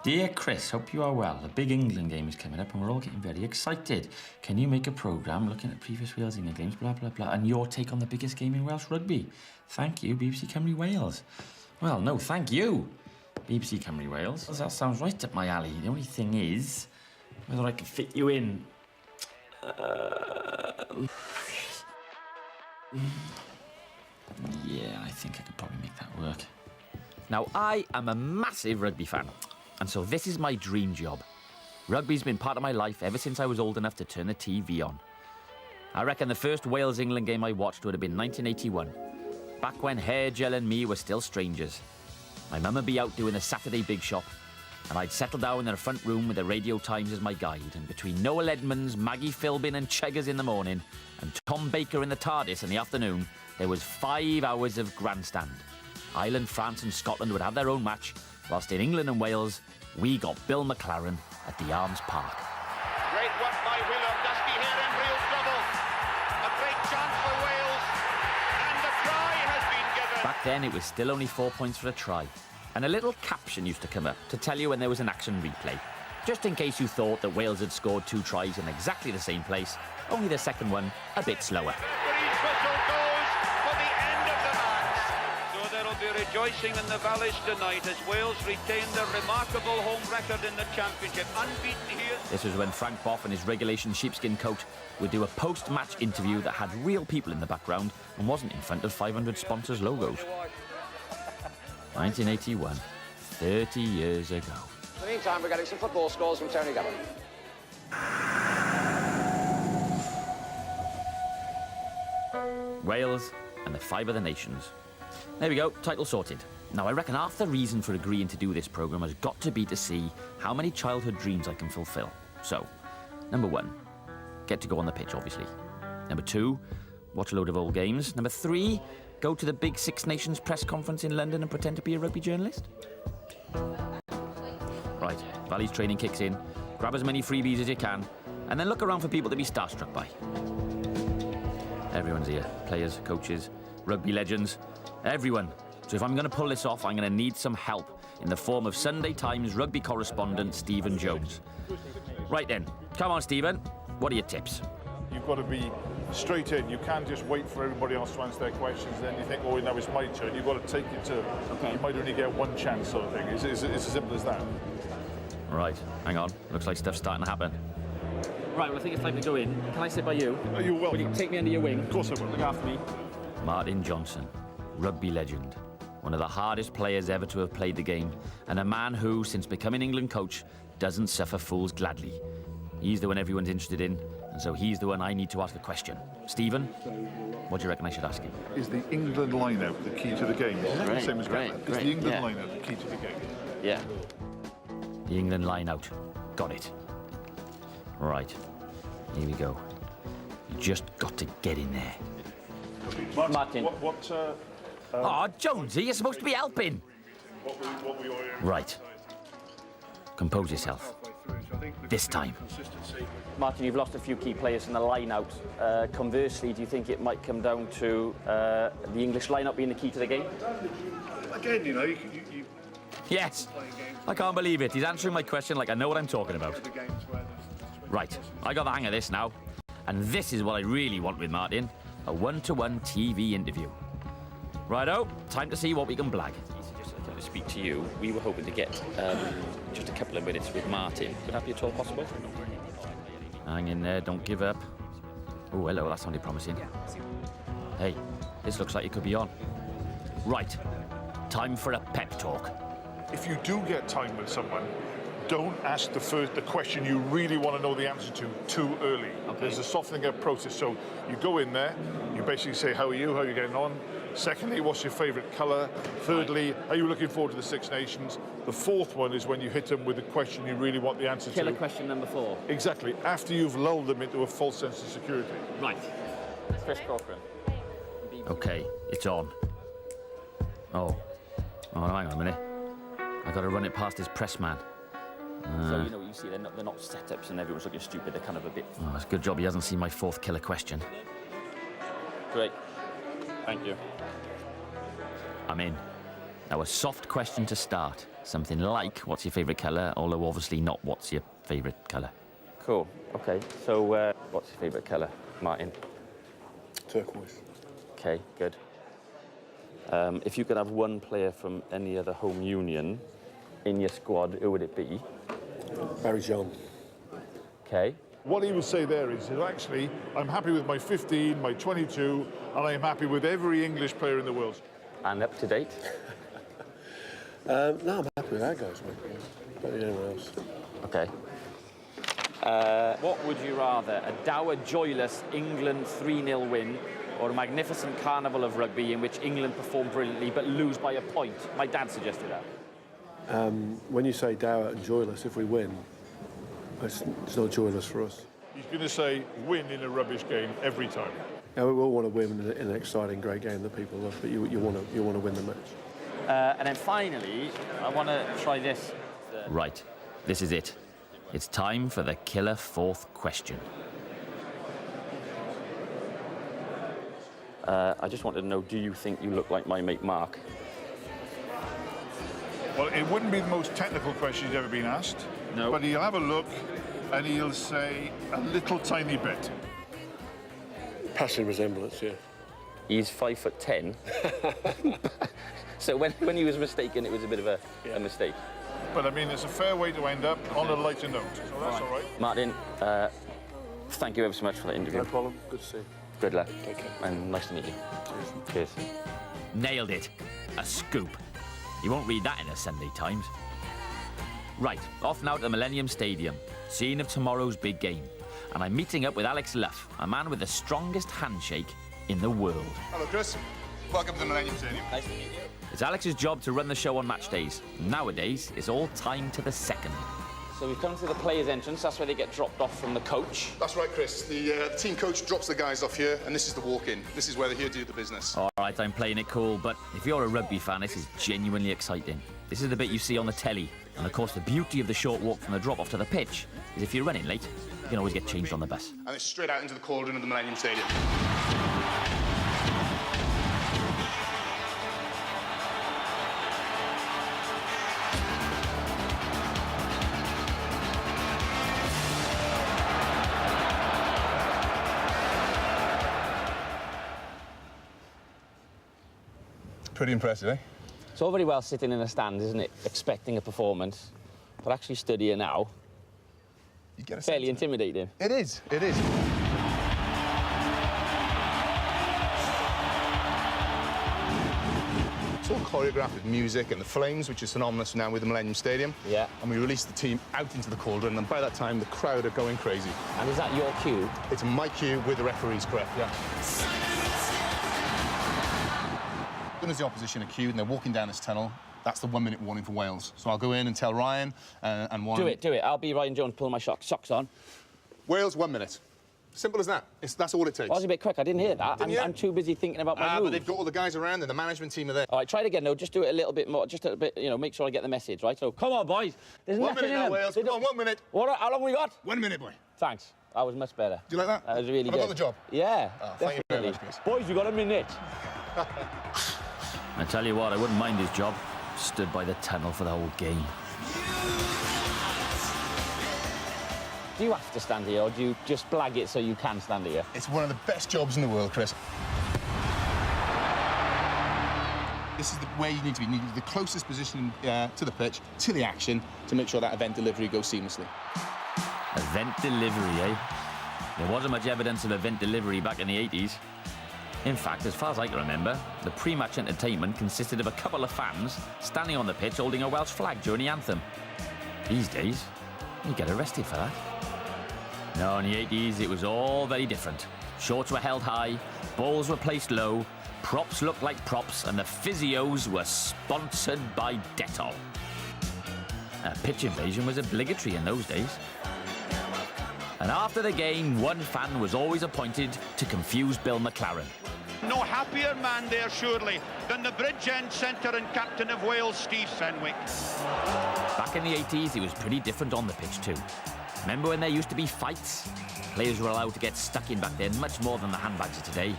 Dear Chris, hope you are well. The big England game is coming up and we're all getting very excited. Can you make a programme looking at previous Wales England games, blah, blah, blah, and your take on the biggest game in Welsh rugby? Thank you, BBC Cymru Wales. Well, no, thank you, BBC Cymru Wales. That sounds right up my alley. The only thing is whether I can fit you in. Yeah, I think I could probably make that work. Now, I am a massive rugby fan, and so this is my dream job. Rugby's been part of my life ever since I was old enough to turn the TV on. I reckon the first Wales-England game I watched would have been 1981, back when Hair Gel and me were still strangers. My mum would be out doing the Saturday big shop, and I'd settle down in the front room with the Radio Times as my guide, and between Noel Edmonds, Maggie Philbin and Cheggers in the morning, and Tom Baker in the TARDIS in the afternoon, there was 5 hours of grandstand. Ireland, France and Scotland would have their own match, whilst in England and Wales, we got Bill McLaren at the Arms Park. Great work by Wheeler. Dusty here in real trouble. A great chance for Wales. And the try has been given. Back then, it was still only 4 points for a try. And a little caption used to come up to tell you when there was an action replay. Just in case you thought that Wales had scored 2 tries in exactly the same place, only the second one a bit slower. Referee's whistle goes for the end of the match. So there will be rejoicing in the valleys tonight as Wales retain their remarkable home record in the championship. Unbeaten here. This was when Frank Boff in his regulation sheepskin coat would do a post-match interview that had real people in the background and wasn't in front of 500 sponsors' logos. 1981, 30 years ago. In the meantime, we're getting some football scores from Tony Gavin. Wales and the 5 other nations. There we go, title sorted. Now, I reckon half the reason for agreeing to do this programme has got to be to see how many childhood dreams I can fulfil. So, number 1, get to go on the pitch, obviously. Number 2, watch a load of old games. Number 3, go to the big Six Nations press conference in London and pretend to be a rugby journalist. Right, Valley's training kicks in. Grab as many freebies as you can, and then look around for people to be starstruck by. Everyone's here. Players, coaches, rugby legends, everyone. So if I'm going to pull this off, I'm going to need some help in the form of Sunday Times rugby correspondent Stephen Jones. Right then, come on, Stephen. What are your tips? You've got to be straight in. You can't just wait for everybody else to answer their questions. Then you think, oh, now it's my turn. You've got to take it to. Okay. You might only get one chance, sort of thing. It's as simple as that. Right, hang on. Looks like stuff's starting to happen. Right, well, I think it's time to go in. Can I sit by you? You're welcome. Will you take me under your wing? Of course I will. Look after me. Martin Johnson, rugby legend. One of the hardest players ever to have played the game, and a man who, since becoming England coach, doesn't suffer fools gladly. He's the one everyone's interested in, and so he's the one I need to ask a question. Stephen, what do you reckon I should ask him? Is the England line-out the key to the game? Great, Same as great, Is great, the England yeah. line-out the key to the game? Yeah. The England line-out. Got it. Right, here we go. You just got to get in there. Martin. Oh, Jonesy, you're supposed to be helping. Right. Compose yourself. This time. Martin, you've lost a few key players in the line-out. Conversely, do you think it might come down to the English line-out being the key to the game? Again, you know, you Yes. I can't believe it. He's answering my question like I know what I'm talking about. Right, I got the hang of this now. And this is what I really want with Martin. A one-to-one TV interview. Righto, time to see what we can blag. He suggested I come to speak to you. We were hoping to get just a couple of minutes with Martin. Would that be at all possible? Hang in there, don't give up. Oh, hello, that sounded promising. Hey, this looks like it could be on. Right, time for a pep talk. If you do get time with someone, don't ask the question you really want to know the answer to too early. Okay. There's a softening up process. So you go in there, you basically say, how are you? How are you getting on? Secondly, what's your favourite colour? Thirdly, are you looking forward to the Six Nations? The fourth one is when you hit them with a question you really want the answer to. Killer question number 4. Exactly, after you've lulled them into a false sense of security. Right. Chris Corcoran. Okay, it's on. Oh, hang on a minute. I got to run it past his press man. So, you know, you see, they're not setups and everyone's looking stupid. They're kind of a bit... Oh, it's a good job he hasn't seen my fourth killer question. Great. Thank you. I'm in. Now, a soft question to start. Something like what's your favourite colour, although obviously not what's your favourite colour. Cool. Okay. So, what's your favourite colour, Martin? Turquoise. Okay, good. If you could have one player from any other home union in your squad, who would it be? Barry John. Okay. What he would say there is that actually, I'm happy with my 15, my 22, and I am happy with every English player in the world. And up to date? No, I'm happy with that, guys, mate. Better than anyone else. Okay. What would you rather, a dour, joyless England 3-0 win, or a magnificent carnival of rugby in which England perform brilliantly but lose by a point? My dad suggested that. When you say dour and joyless, if we win, it's not joyless for us. He's going to say win in a rubbish game every time. Yeah, we all want to win in an exciting, great game that people love, but you want to win the match. And then finally, I want to try this. Right, this is it. It's time for the killer fourth question. I just wanted to know, do you think you look like my mate Mark? Well, it wouldn't be the most technical question he's ever been asked. No. But he'll have a look and he'll say a little tiny bit. Passing resemblance, yeah. He's 5'10". So when he was mistaken, it was a bit of a mistake. But I mean, it's a fair way to end up on a lighter note, so that's all right. Martin, thank you ever so much for that interview. No problem. Good to see you. Good luck. Take care. And nice to meet you. Cheers. Nailed it. A scoop. You won't read that in the Sunday Times. Right, off now to the Millennium Stadium, scene of tomorrow's big game. And I'm meeting up with Alex Luff, a man with the strongest handshake in the world. Hello, Chris. Welcome to the Millennium Stadium. Nice to meet you. It's Alex's job to run the show on match days. Nowadays, it's all time to the second. So we've come to the players' entrance. That's where they get dropped off from the coach. That's right, Chris. The team coach drops the guys off here, and this is the walk-in. This is where they're here to do the business. All right, I'm playing it cool, but if you're a rugby fan, this is genuinely exciting. This is the bit you see on the telly. And of course, the beauty of the short walk from the drop-off to the pitch is if you're running late, you can always get changed on the bus. And it's straight out into the cauldron of the Millennium Stadium. Pretty impressive, eh? It's all very well sitting in the stands, isn't it? Expecting a performance. But actually studying now, You get a fairly sense of it. intimidating. It is. It is. It's all choreographed with music and the flames, which is synonymous now with the Millennium Stadium. Yeah. And we release the team out into the cauldron, and by that time, the crowd are going crazy. And is that your cue? It's my cue with the referees, correct? Yeah. As soon as the opposition are cued and they're walking down this tunnel, that's the 1 minute warning for Wales. So I'll go in and tell Ryan and one... Do it. I'll be Ryan Jones pulling my socks on. Wales, 1 minute. Simple as that. That's all it takes. I was a bit quick. I didn't hear that. Didn't you? I'm too busy thinking about my moves. But they've got all the guys around and the management team are there. All right, try it again, though. Just do it a little bit more. Just a bit, make sure I get the message, right? So, come on, boys. There's 1 nothing minute in now, them. Wales. They Come on, don't- 1 minute. How long we got? 1 minute, boy. Thanks. That was much better. Do you like that? That was really Have good. I got the job? Yeah, Oh, thank you very definitely. much, Chris. Boys, you got a minute. I tell you what, I wouldn't mind his job. Stood by the tunnel for the whole game. Do you have to stand here, or do you just blag it so you can stand here? It's one of the best jobs in the world, Chris. This is where you need to be. You need the closest position to the pitch, to the action, to make sure that event delivery goes seamlessly. Event delivery, eh? There wasn't much evidence of event delivery back in the 80s. In fact, as far as I can remember, the pre-match entertainment consisted of a couple of fans standing on the pitch holding a Welsh flag during the anthem. These days, you get arrested for that. No, in the 80s, it was all very different. Shorts were held high, balls were placed low, props looked like props, and the physios were sponsored by Dettol. A pitch invasion was obligatory in those days. And after the game, one fan was always appointed to confuse Bill McLaren. No happier man there, surely, than the Bridgend centre and captain of Wales, Steve Fenwick. Back in the 80s, it was pretty different on the pitch too. Remember when there used to be fights? Players were allowed to get stuck in back then, much more than the handbags of today.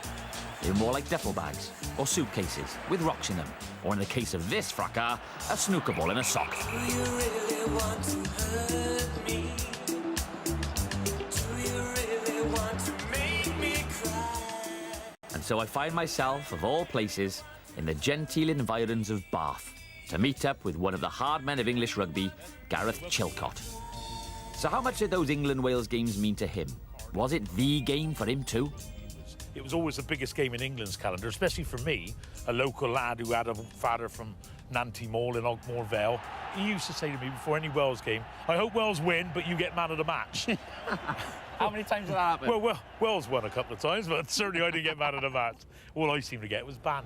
They were more like duffel bags or suitcases with rocks in them, or in the case of this fracas, a snooker ball in a sock. Do you really want to hurt me? Do you really want to make me cry? And so I find myself, of all places, in the genteel environs of Bath to meet up with one of the hard men of English rugby, Gareth Chilcott. So how much did those England-Wales games mean to him? Was it the game for him too? It was always the biggest game in England's calendar, especially for me, a local lad who had a father from Nanty Mall in Ogmore Vale. He used to say to me before any Wales game, I hope Wales win, but you get man of the match. How many times did that happen? Well, Wales won a couple of times, but certainly I didn't get man of the match. All I seemed to get was ban.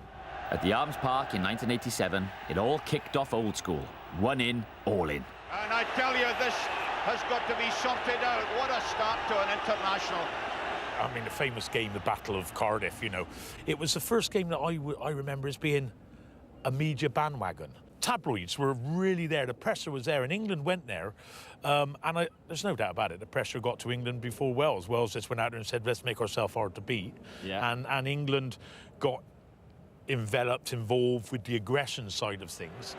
At the Arms Park in 1987, it all kicked off old school. One in, all in. And I tell you, this has got to be sorted out. What a start to an international. I mean, the famous game, the Battle of Cardiff, you know. It was the first game that I remember as being a media bandwagon. Tabloids were really there. The pressure was there, and England went there. There's no doubt about it. The pressure got to England before Wales. Wales just went out there and said, let's make ourselves hard to beat. Yeah. And England got enveloped, involved with the aggression side of things.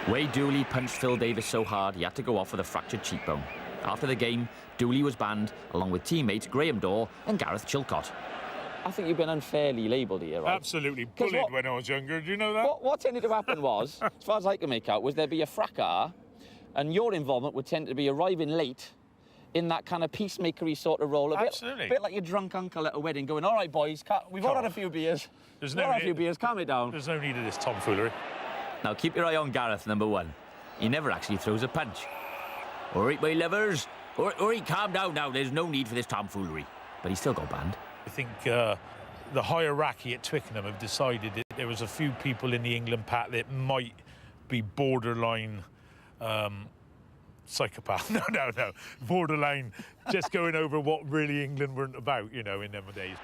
Wade Dooley punched Phil Davis so hard he had to go off with a fractured cheekbone. After the game, Dooley was banned, along with teammates Graham Dorr and Gareth Chilcott. I think you've been unfairly labelled here, right? Absolutely bullied when I was younger. Do you know that? What tended to happen was, as far as I can make out, was there'd be a fracas, and your involvement would tend to be arriving late in that kind of peacemakery sort of role. A bit like your drunk uncle at a wedding going, all right, boys, we've all had a few beers. Calm it down. There's no need of this tomfoolery. Now keep your eye on Gareth, number one. He never actually throws a punch. All right, my lovers. All right, calm down now. There's no need for this tomfoolery. But he still got banned. I think the hierarchy at Twickenham have decided that there was a few people in the England pack that might be borderline psychopath. No. Borderline just going over what really England weren't about, you know, in them days.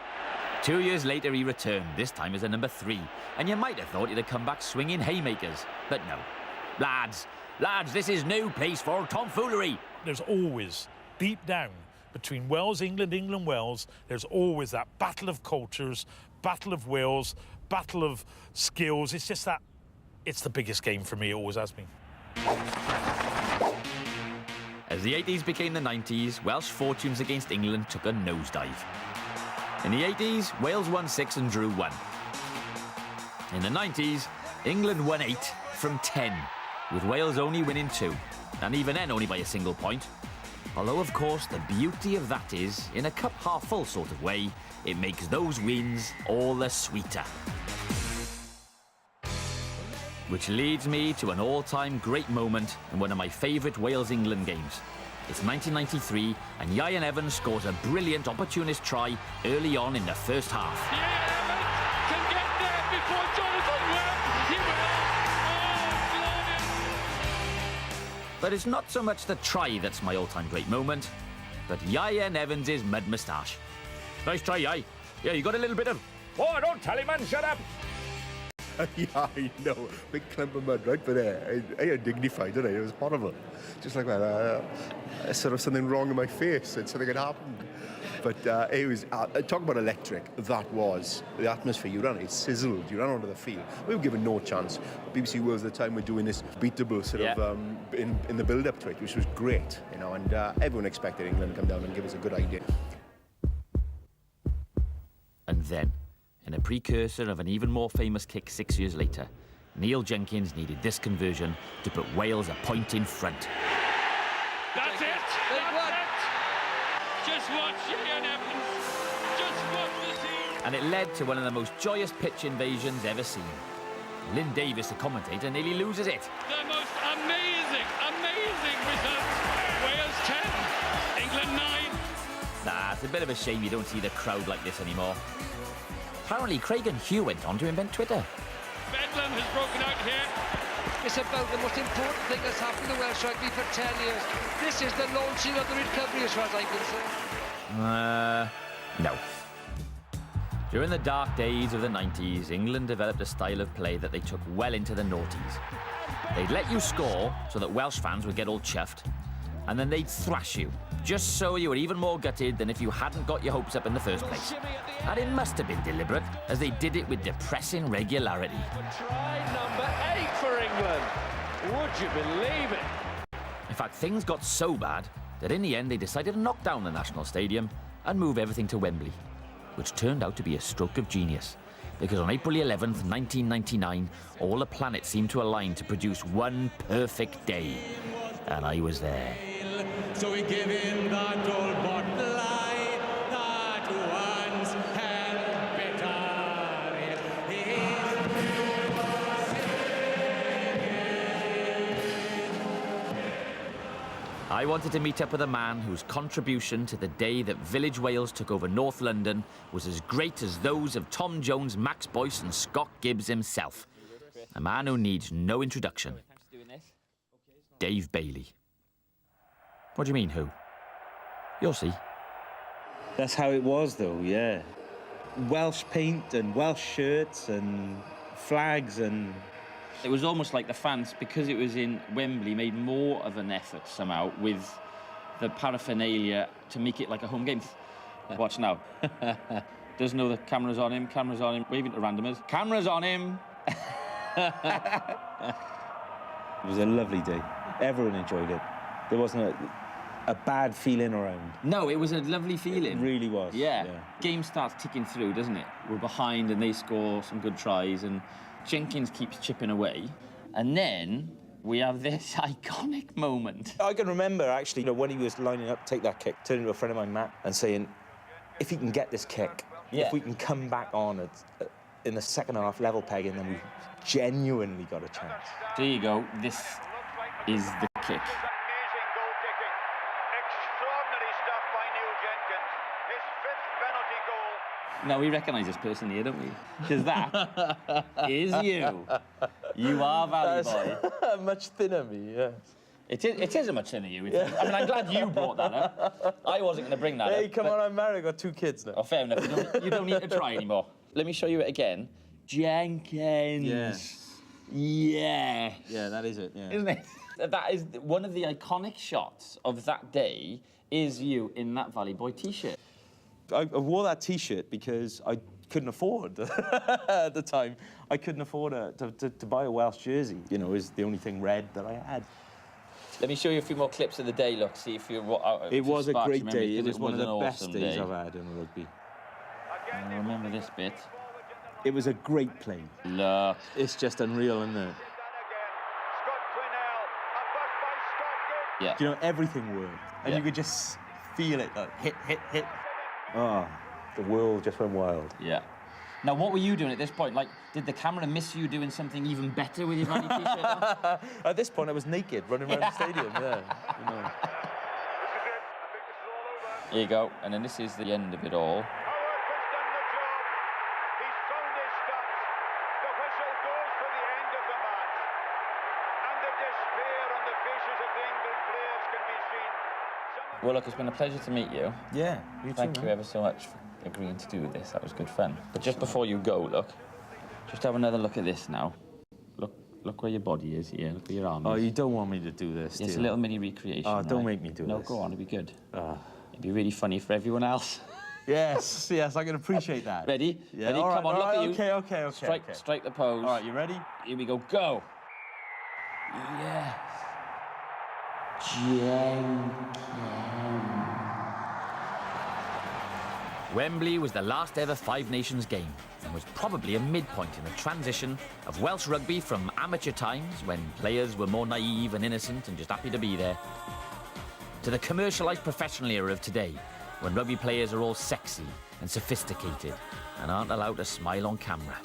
2 years later, he returned, this time as a number 3. And you might have thought he'd have come back swinging haymakers. But no. Lads, this is no place for tomfoolery. There's always, deep down, between Wales, England, England, Wales, there's always that battle of cultures, battle of wills, battle of skills. It's just that, it's the biggest game for me, it always has been. As the 80s became the 90s, Welsh fortunes against England took a nosedive. In the 80s, Wales won 6 and drew 1. In the 90s, England won 8 from 10, with Wales only winning 2, and even then only by a single point. Although, of course, the beauty of that is, in a cup-half-full sort of way, it makes those wins all the sweeter. Which leads me to an all-time great moment in one of my favourite Wales-England games. It's 1993, and Ieuan Evans scores a brilliant opportunist try early on in the first half. Evans can get there before Jonathan Webb. He will. But it's not so much the try that's my all-time great moment, but Ieuan Evans' mud moustache. Nice try, Ieuan. Yeah, you got a little bit of... Oh, don't tell him, man, shut up! Yeah, I know. Big clump of mud right there. I dignified, didn't I? It was horrible. Just like that. Sort of something wrong in my face and something had happened. But it was, talk about electric, that was the atmosphere. You ran, it sizzled, you ran onto the field. We were given no chance. BBC Wales at the time were doing this beatable sort of in the build-up to it, which was great, you know, and everyone expected England to come down and give us a good idea. And then, in a precursor of an even more famous kick 6 years later, Neil Jenkins needed this conversion to put Wales a point in front. That's it! That's it! Just watch Ieuan Evans. Just watch the scene. And it led to one of the most joyous pitch invasions ever seen. Lynn Davis, the commentator, nearly loses it. The most amazing result. Wales 10, England 9. It's a bit of a shame you don't see the crowd like this anymore. Apparently, Craig and Hugh went on to invent Twitter. Bedlam has broken out here. It's about the most important thing that's happened to Welsh rugby for 10 years. This is the launching of the recovery, as far as I'm concerned. No. During the dark days of the 90s, England developed a style of play that they took well into the noughties. They'd let you score so that Welsh fans would get all chuffed, and then they'd thrash you, just so you were even more gutted than if you hadn't got your hopes up in the first place. And it must have been deliberate, as they did it with depressing regularity. Try number 8 for England. Would you believe it? In fact, things got so bad that in the end they decided to knock down the National Stadium and move everything to Wembley, which turned out to be a stroke of genius. Because on April 11th, 1999, all the planets seemed to align to produce one perfect day. And I was there. So we give him that old bottle lie that once held bitter. I wanted to meet up with a man whose contribution to the day that Village Wales took over North London was as great as those of Tom Jones, Max Boyce and Scott Gibbs himself. A man who needs no introduction. Dave Bailey. What do you mean, who? You'll see. That's how it was, though, yeah. Welsh paint and Welsh shirts and flags and... It was almost like the fans, because it was in Wembley, made more of an effort somehow with the paraphernalia to make it like a home game. Watch now. Doesn't know the camera's on him, waving to randomers. Camera's on him! It was a lovely day. Everyone enjoyed it. There wasn't a bad feeling around. No, it was a lovely feeling. It really was. Yeah. Game starts ticking through, doesn't it? We're behind and they score some good tries and Jenkins keeps chipping away. And then we have this iconic moment. I can remember, actually, when he was lining up to take that kick, turning to a friend of mine, Matt, and saying, if he can get this kick, if we can come back on in the second half level pegging, then we've genuinely got a chance. There you go. This is the kick. Amazing goal kicking. Extraordinary stuff by Neil Jenkins. His 5th penalty goal. Now, we recognise this person here, don't we? Because that is you. You are Valley Boy. Much thinner me, yes. It is a much thinner you. Yeah. I mean, I'm glad you brought that up. I wasn't going to bring that up. Hey, come on, I'm married, I've got 2 kids now. Oh, fair enough. You don't need to try anymore. Let me show you it again. Jenkins. Yes. Yeah. Yeah, that is it, yeah. Isn't it? That is one of the iconic shots of that day is you in that Valley Boy T-shirt. I wore that T-shirt because I couldn't afford, at the time, I couldn't afford to buy a Welsh jersey. You know, it was the only thing red that I had. Let me show you a few more clips of the day, look, see if you're... It was a great day. It was one of the best awesome days day. I've had in rugby. I remember this bit. It was a great play. Look. It's just unreal, isn't it? Yeah. You know, everything worked. And you could just feel it, like, hit, hit, hit. Oh, the world just went wild. Yeah. Now, what were you doing at this point? Like, did the camera miss you doing something even better with your Valley T-shirt on? At this point, I was naked, running around the stadium, yeah. You know. Here you go. And then this is the end of it all. Well, look, it's been a pleasure to meet you. Yeah, you too. Thank you ever so much for agreeing to do this. That was good fun. But just before you go, look, just have another look at this now. Look where your body is here. Look where your arm is. Oh, you don't want me to do this, It's a little mini recreation. Oh, don't make me do this. No, go on, it'd be good. It'd be really funny for everyone else. Yes, yes, I can appreciate that. Ready? Yeah, ready? Come on, look at you. Okay. Strike the pose. All right, you ready? Here we go. Go. Yes. Jenkins. Wembley was the last ever Five Nations game and was probably a midpoint in the transition of Welsh rugby from amateur times, when players were more naive and innocent and just happy to be there, to the commercialised professional era of today, when rugby players are all sexy and sophisticated and aren't allowed to smile on camera.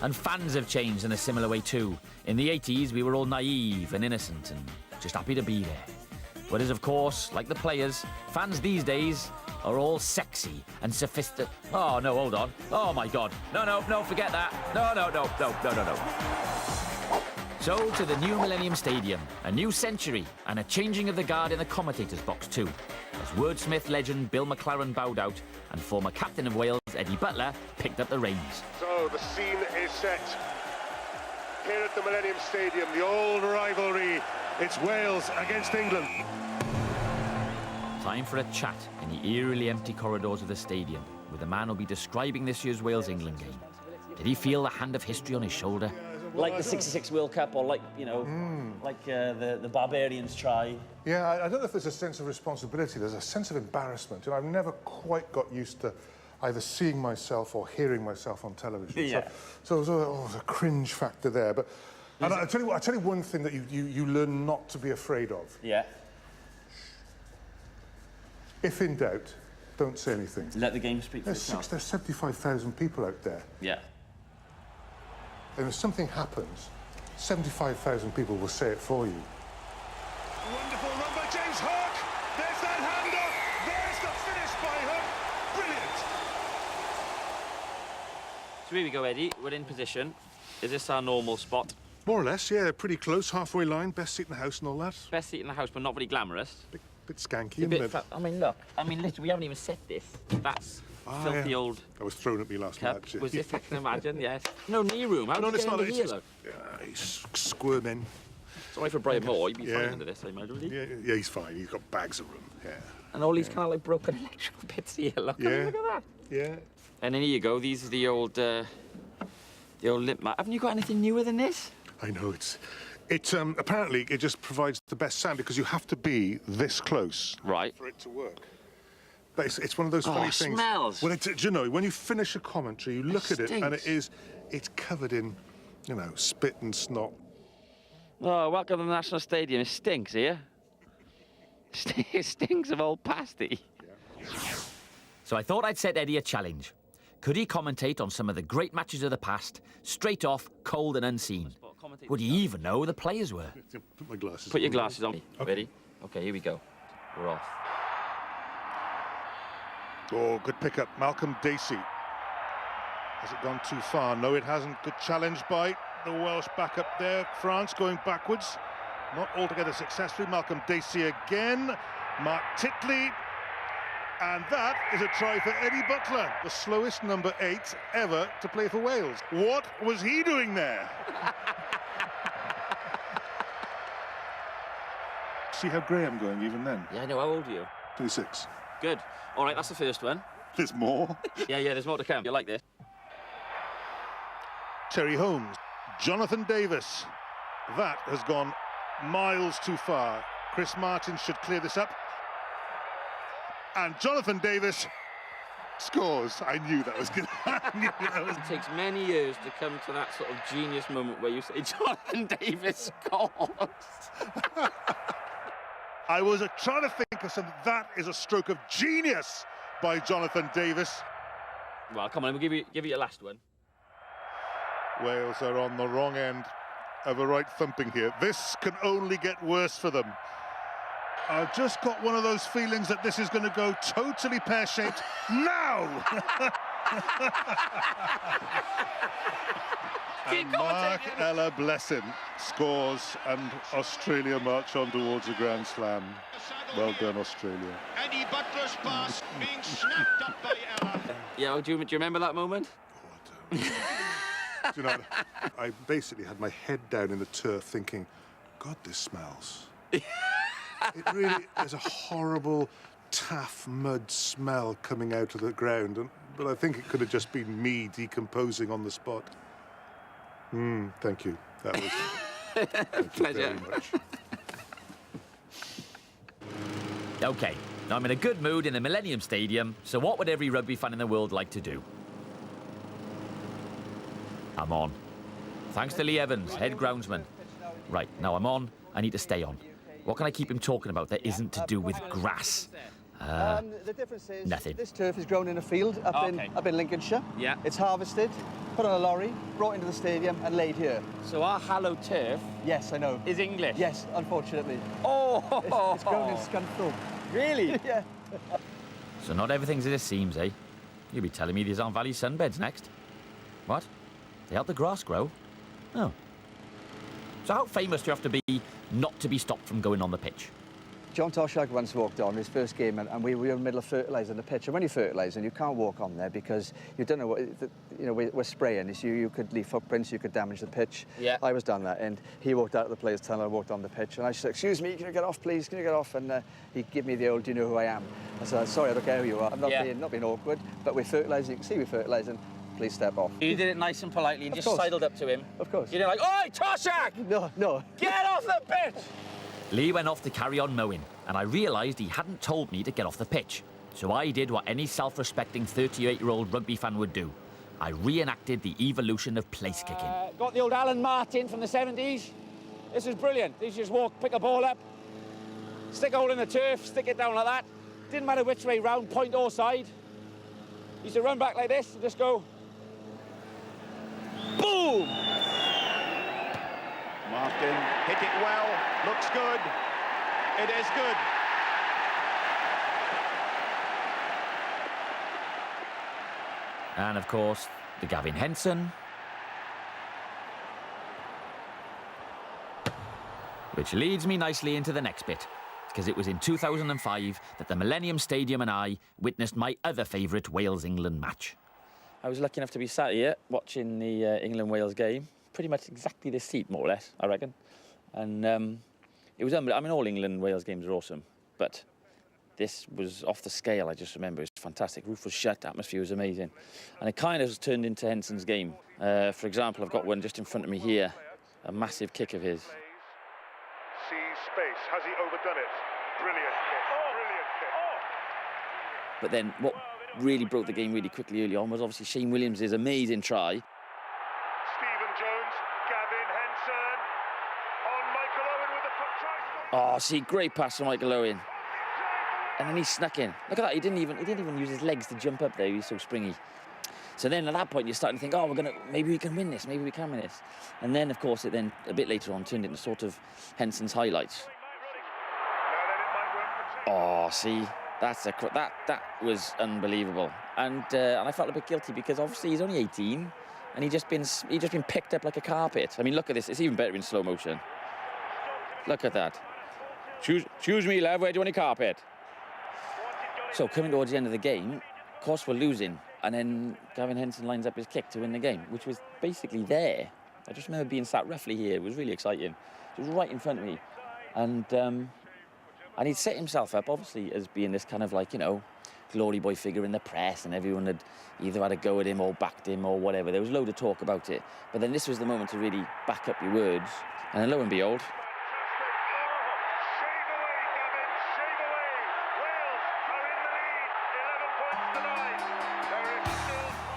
And fans have changed in a similar way too. In the 80s, we were all naive and innocent and just happy to be there. Whereas, of course, like the players, fans these days are all sexy and sophisticated. Oh, no, hold on. Oh, my God. No, forget that. No. So, to the new Millennium Stadium, a new century, and a changing of the guard in the commentators' box too, as wordsmith legend Bill McLaren bowed out and former captain of Wales, Eddie Butler, picked up the reins. So, the scene is set. Here at the Millennium Stadium, the old rivalry. It's Wales against England. Time for a chat in the eerily empty corridors of the stadium with the man who'll be describing this year's Wales-England game. Did he feel the hand of history on his shoulder? Like the '66 World Cup, or like, you know, like the Barbarians try. Yeah, I don't know if there's a sense of responsibility. There's a sense of embarrassment. And I've never quite got used to either seeing myself or hearing myself on television. Yeah. So there's a cringe factor there. But and I tell you one thing that you learn not to be afraid of. Yeah. If in doubt, don't say anything. Let the game speak for itself. There's 75,000 people out there. Yeah. And if something happens, 75,000 people will say it for you. Wonderful run by James Hook. There's that hander. There's the finish by Hook. Brilliant. So here we go, Eddie. We're in position. Is this our normal spot? More or less, yeah. Pretty close, halfway line, best seat in the house and all that. Best seat in the house, but not very glamorous. Bit skanky, A bit isn't it? I mean, look. I mean, literally, we haven't even set this. That's filthy yeah. old That was thrown at me last cup. match. Was this? I can imagine, yes. No knee room. How did you get in here, though? He's squirming. Sorry for Brian Moore. He'd be fine under this, I imagine, would he? Yeah, he's fine. He's got bags of room, yeah. And all these kind of, like, broken electrical bits here. Look, Yeah. look at that. Yeah. And then here you go. These are the old limp mat. Haven't you got anything newer than this? I know, apparently it just provides the best sound because you have to be this close for it to work. But it's one of those funny things. Smells. Well, do you know, when you finish a commentary, you look at it and it's covered in, you know, spit and snot. Oh, welcome to the National Stadium. It stinks here. It stinks of old pasty. So I thought I'd set Eddie a challenge. Could he commentate on some of the great matches of the past, straight off, cold and unseen? Would he even know who the players were? Put my glasses Put your glasses on. Okay. Ready? Okay, here we go. We're off. Oh, good pickup. Malcolm Dacey. Has it gone too far? No, it hasn't. Good challenge by the Welsh backup there. France going backwards. Not altogether successfully. Malcolm Dacey again. Mark Titley. And that is a try for Eddie Butler, the slowest number 8 ever to play for Wales. What was he doing there? See how grey I'm going even then? Yeah, I know. How old are you? 26. Good. All right, that's the first one. There's more. Yeah, there's more to come. You like this? Terry Holmes, Jonathan Davis. That has gone miles too far. Chris Martin should clear this up. And Jonathan Davis scores. I knew that was good. It takes many years to come to that sort of genius moment where you say, Jonathan Davis scores. I was trying to think of something. That is a stroke of genius by Jonathan Davis. Well, come on, we'll give you your last one. Wales are on the wrong end of a right thumping here. This can only get worse for them. I've just got one of those feelings that this is going to go totally pear-shaped now. And Mark Ella Blessin scores and Australia march on towards a Grand Slam. Well done, Australia. Eddie Butler's pass being snapped up by Ella. Yeah, do you remember that moment? Do you know, I basically had my head down in the turf thinking, God, this smells. It really is a horrible taff mud smell coming out of the ground, but I think it could have just been me decomposing on the spot. Thank you. That was pleasure. Very much. OK, now I'm in a good mood in the Millennium Stadium, so what would every rugby fan in the world like to do? I'm on. Thanks to Lee Evans, head groundsman. Right, now I'm on, I need to stay on. What can I keep him talking about that isn't to do with grass? The difference is nothing. This turf is grown in a field up in Lincolnshire. Yeah. It's harvested, put on a lorry, brought into the stadium and laid here. So our hallowed turf, yes, I know, is English. Yes, unfortunately. Oh, it's grown in Scunthorpe. Really? Yeah. So not everything's as it seems, eh? You'll be telling me these aren't Valley sunbeds next. What? They help the grass grow? Oh. So how famous do you have to be not to be stopped from going on the pitch? John Toshack once walked on his first game, and we were in the middle of fertilising the pitch. And when you're fertilising, you can't walk on there because you don't know what, you know, we're spraying. So you could leave footprints, you could damage the pitch. Yeah. I was done that, and he walked out of the players' tunnel, I walked on the pitch, and I said, "Excuse me, can you get off, please? Can you get off?" And he gave me the old, "Do you know who I am?" I said, "Sorry, I don't care who you are. I'm not being awkward, but we're fertilising. You can see we're fertilising. Please step off." You did it nice and politely and Of just course. sidled up to him. Of course. You didn't like, "Oi, Toshack! No. Get off the pitch!" Lee went off to carry on mowing, and I realised he hadn't told me to get off the pitch. So I did what any self-respecting 38-year-old rugby fan would do. I reenacted the evolution of place kicking. Got the old Alan Martin from the 70s. This is brilliant. These just walk, pick a ball up, stick a hole in the turf, stick it down like that. Didn't matter which way round, point or side. Used to run back like this and just go, boom! Martin hit it well, looks good. It is good. And of course, the Gavin Henson. Which leads me nicely into the next bit, because it was in 2005 that the Millennium Stadium and I witnessed my other favourite Wales-England match. I was lucky enough to be sat here watching the England-Wales game. Pretty much exactly this seat, more or less, I reckon. And it was unbelievable. I mean, all England-Wales games are awesome, but this was off the scale, I just remember. It was fantastic. Roof was shut, atmosphere was amazing. And it kind of has turned into Henson's game. For example, I've got one just in front of me here, a massive kick of his. Sees space. Has he overdone it? Brilliant kick. Brilliant kick. But then what really broke the game really quickly early on was obviously Shane Williams' amazing try. Stephen Jones, Gavin Henson on Michael Owen with the foot try. Oh, see, great pass from Michael Owen. And then he snuck in. Look at that, he didn't even use his legs to jump up there, he was so springy. So then at that point you're starting to think, oh, maybe we can win this, maybe we can win this. And then, of course, it then, a bit later on, turned into sort of Henson's highlights. Oh, see, that was unbelievable. And I felt a bit guilty because obviously he's only 18 and he'd just been picked up like a carpet. I mean, look at this, it's even better in slow motion. Look at that. Choose me, love, where do you want your carpet? So coming towards the end of the game, of course we're losing, and then Gavin Henson lines up his kick to win the game, which was basically there. I just remember being sat roughly here. It was really exciting. It was right in front of me. And he'd set himself up, obviously, as being this kind of like, you know, glory boy figure in the press, and everyone had either had a go at him or backed him or whatever. There was a load of talk about it. But then this was the moment to really back up your words. And then lo and behold,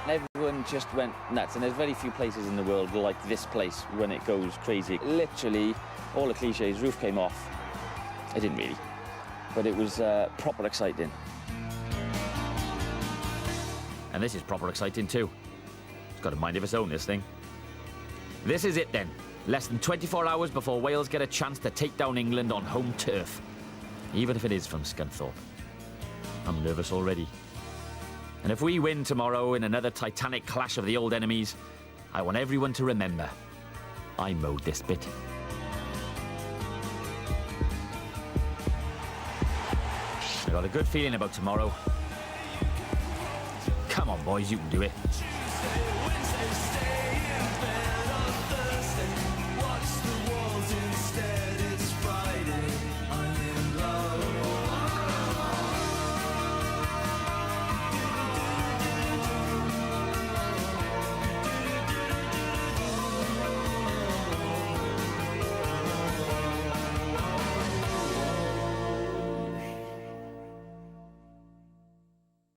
and everyone just went nuts, and there's very few places in the world like this place when it goes crazy. Literally, all the cliches, roof came off. It didn't really, but it was proper exciting. And this is proper exciting too. It's got a mind of its own, this thing. This is it then. Less than 24 hours before Wales get a chance to take down England on home turf. Even if it is from Scunthorpe. I'm nervous already. And if we win tomorrow in another titanic clash of the old enemies, I want everyone to remember I mowed this bit. I got a good feeling about tomorrow. Come on, boys, you can do it.